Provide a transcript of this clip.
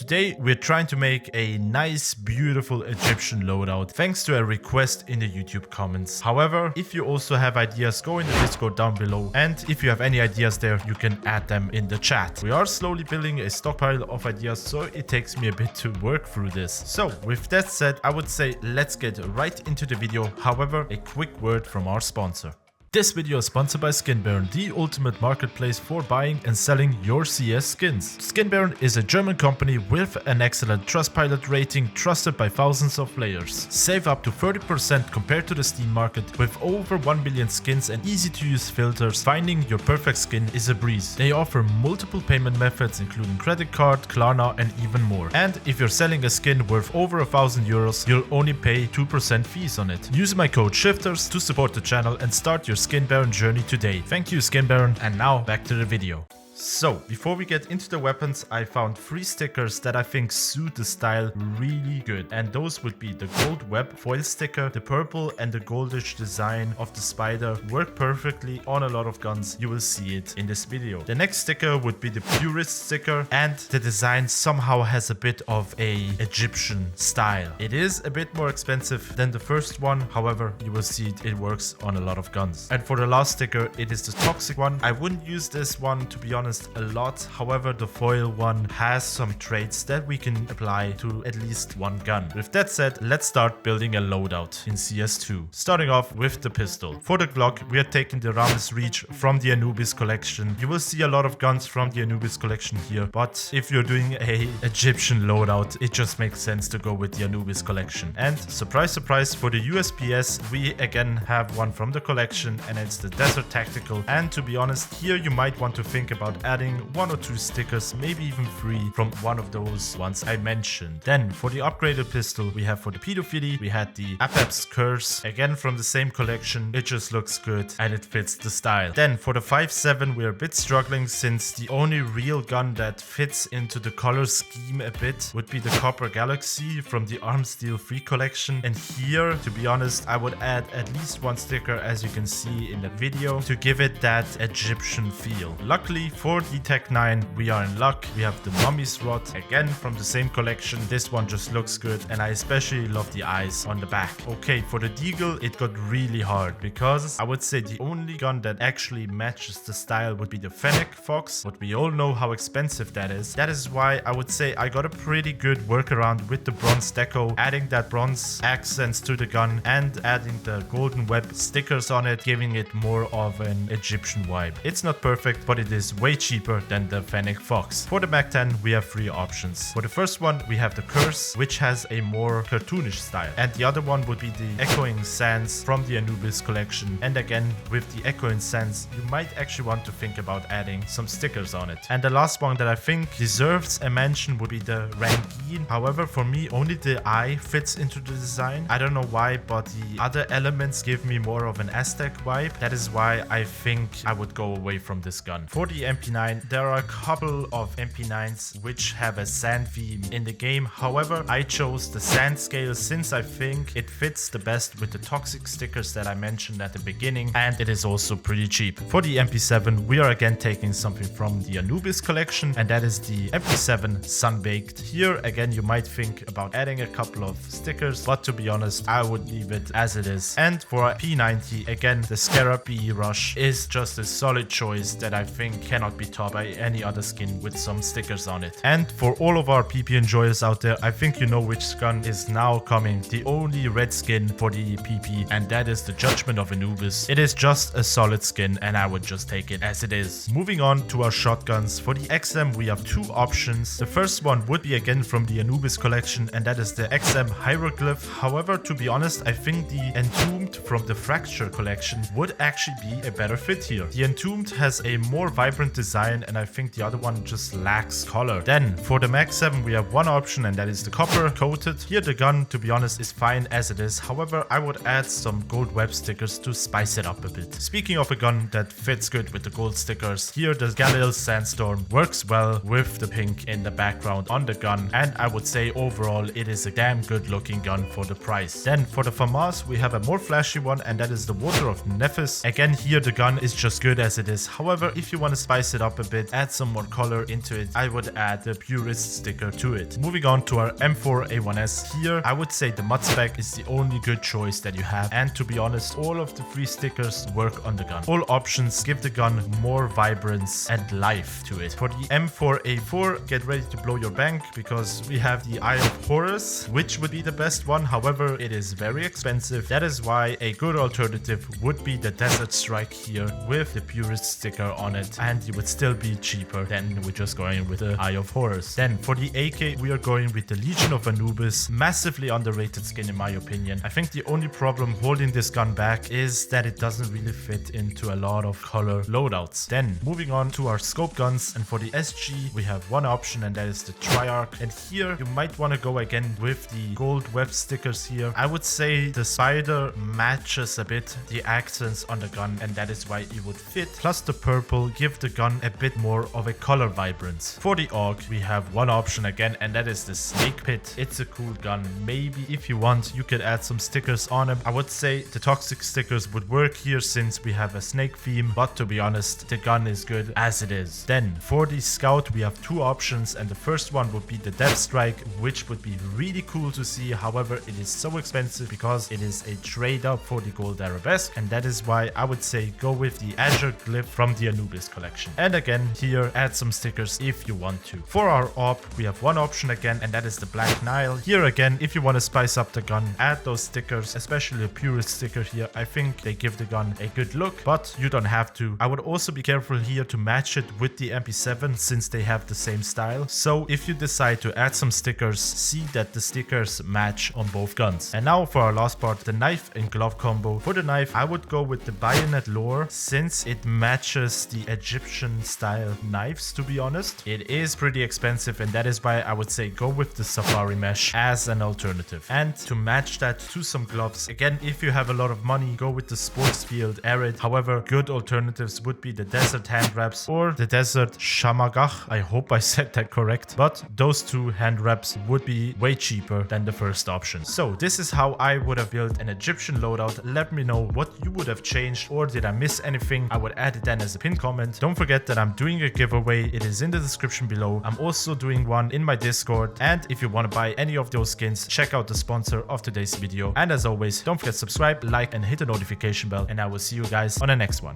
Today we're trying to make a nice, beautiful Egyptian loadout thanks to a request in the YouTube comments. However, if you also have ideas, go in the Discord down below, and if you have any ideas there, you can add them in the chat. We are slowly building a stockpile of ideas, so it takes me a bit to work through this. So with that said, I would say let's get right into the video. However, a quick word from our sponsor. This video is sponsored by SkinBaron, the ultimate marketplace for buying and selling your CS skins. SkinBaron is a German company with an excellent Trustpilot rating, trusted by thousands of players. Save up to 30% compared to the Steam market. With over 1 million skins and easy to use filters, finding your perfect skin is a breeze. They offer multiple payment methods including credit card, Klarna and even more. And if you're selling a skin worth over 1,000 euros, you'll only pay 2% fees on it. Use my code Shifterz to support the channel and start your SkinBaron journey today. Thank you, SkinBaron, and now back to the video. So, before we get into the weapons, I found 3 stickers that I think suit the style really good. And those would be the gold web foil sticker, the purple and the goldish design of the spider work perfectly on a lot of guns. You will see it in this video. The next sticker would be the purist sticker, and the design somehow has a bit of a Egyptian style. It is a bit more expensive than the first one. However, you will see it works on a lot of guns. And for the last sticker, it is the toxic one. I wouldn't use this one, to be honest, a lot. However, the foil one has some traits that we can apply to at least one gun. With that said, let's start building a loadout in CS2. Starting off with the pistol. For the Glock, we are taking the Ram's Reach from the Anubis collection. You will see a lot of guns from the Anubis collection here, but if you're doing a Egyptian loadout, it just makes sense to go with the Anubis collection. And surprise, surprise, for the USPS, we again have one from the collection, and it's the Desert Tactical. And to be honest, here you might want to think about adding 1 or 2 stickers, maybe even 3 from one of those ones I mentioned. Then for the upgraded pistol, we have for the Pedophilia, we had the Apep's Curse, again from the same collection. It just looks good and it fits the style. Then for the 5.7, we're a bit struggling, since the only real gun that fits into the color scheme a bit would be the Copper Galaxy from the Armsteel 3 collection. And here, to be honest, I would add at least 1 sticker, as you can see in the video, to give it that Egyptian feel. Luckily for the Tech 9, we are in luck. We have the Mummy's Rod, again from the same collection. This one just looks good, and I especially love the eyes on the back. Okay, for the Deagle, it got really hard, because I would say the only gun that actually matches the style would be the Fennec Fox, but we all know how expensive that is. That is why I would say I got a pretty good workaround with the bronze deco, adding that bronze accents to the gun and adding the golden web stickers on it, giving it more of an Egyptian vibe. It's not perfect, but it is way cheaper than the Fennec Fox. For the Mac-10, we have 3 options. For the first one, we have the Curse, which has a more cartoonish style. And the other one would be the Echoing Sands from the Anubis collection. And again, with the Echoing Sands, you might actually want to think about adding some stickers on it. And the last one that I think deserves a mention would be the Rangine. However, for me, only the eye fits into the design. I don't know why, but the other elements give me more of an Aztec vibe. That is why I think I would go away from this gun. For the MP9, there are a couple of MP9s which have a sand theme in the game. However, I chose the sand scale since I think it fits the best with the toxic stickers that I mentioned at the beginning, and it is also pretty cheap. For the MP7, we are again taking something from the Anubis collection, and that is the MP7 Sunbaked. Here again, you might think about adding a couple of stickers, but to be honest, I would leave it as it is. And for P90, again, the Scarab BE Rush is just a solid choice that I think cannot be topped by any other skin with some stickers on it. And for all of our PP enjoyers out there, I think you know which gun is now coming, the only red skin for the PP, and that is the Judgment of Anubis. It is just a solid skin, and I would just take it as it is. Moving on to our shotguns. For the XM, we have 2 options. The first one would be again from the Anubis collection, and that is the XM Hieroglyph. However, to be honest, I think the Entombed from the Fracture collection would actually be a better fit here. The Entombed has a more vibrant design, and I think the other one just lacks color. Then for the Mag 7, we have 1 option, and that is the Copper Coated. Here the gun, to be honest, is fine as it is. However, I would add some gold web stickers to spice it up a bit. Speaking of a gun that fits good with the gold stickers, here the Galil Sandstorm works well with the pink in the background on the gun, and I would say overall it is a damn good looking gun for the price. Then for the FAMAS, we have a more flashy one, and that is the Water of Nephis. Again, here the gun is just good as it is. However, if you want to spice spice it up a bit, add some more color into it, I would add the purist sticker to it. Moving on to our M4A1S. Here, I would say the mud spec is the only good choice that you have, and to be honest, all of the free stickers work on the gun. All options give the gun more vibrance and life to it. For the M4A4, get ready to blow your bank because we have the Eye of Horus, which would be the best one. However, it is very expensive. That is why a good alternative would be the Desert Strike here with the purist sticker on it, and it would still be cheaper than we're just going with the Eye of Horus. Then for the AK, we are going with the Legion of Anubis. Massively underrated skin in my opinion. I think the only problem holding this gun back is that it doesn't really fit into a lot of color loadouts. Then moving on to our scope guns, and for the SG, we have one option, and that is the Triarch. And here you might want to go again with the gold web stickers here. I would say the spider matches a bit the accents on the gun, and that is why it would fit. Plus the purple give the gun a bit more of a color vibrance. For the AUG, we have one option again, and that is the Snake Pit. It's a cool gun. Maybe if you want, you could add some stickers on it. I would say the toxic stickers would work here since we have a snake theme, but to be honest, the gun is good as it is. Then for the Scout, we have two options, and the first one would be the Death Strike, which would be really cool to see. However, it is so expensive because it is a trade up for the gold arabesque, and that is why I would say go with the Azure Glyph from the Anubis collection. And again, here add some stickers if you want to. For our AWP, we have one option again, and that is the Black Nile. Here again, if you want to spice up the gun, add those stickers, especially a purist sticker here. I think they give the gun a good look, but you don't have to. I would also be careful here to match it with the MP7 since they have the same style. So if you decide to add some stickers, see that the stickers match on both guns. And now for our last part, the knife and glove combo. For the knife, I would go with the bayonet lore since it matches the Egyptian style knives, to be honest. It is pretty expensive, and that is why I would say go with the safari mesh as an alternative. And to match that to some gloves, again, if you have a lot of money, go with the sports field arid. However, good alternatives would be the desert hand wraps or the desert shamagach. I hope I said that correct, but those two hand wraps would be way cheaper than the first option. So this is how I would have built an Egyptian loadout. Let me know what you would have changed, or did I miss anything? I would add it then as a pinned comment. Don't forget that I'm doing a giveaway. It is in the description below. I'm also doing one in my Discord, and if you want to buy any of those skins, check out the sponsor of today's video. And as always, don't forget to subscribe, like, and hit the notification bell, and I will see you guys on the next one.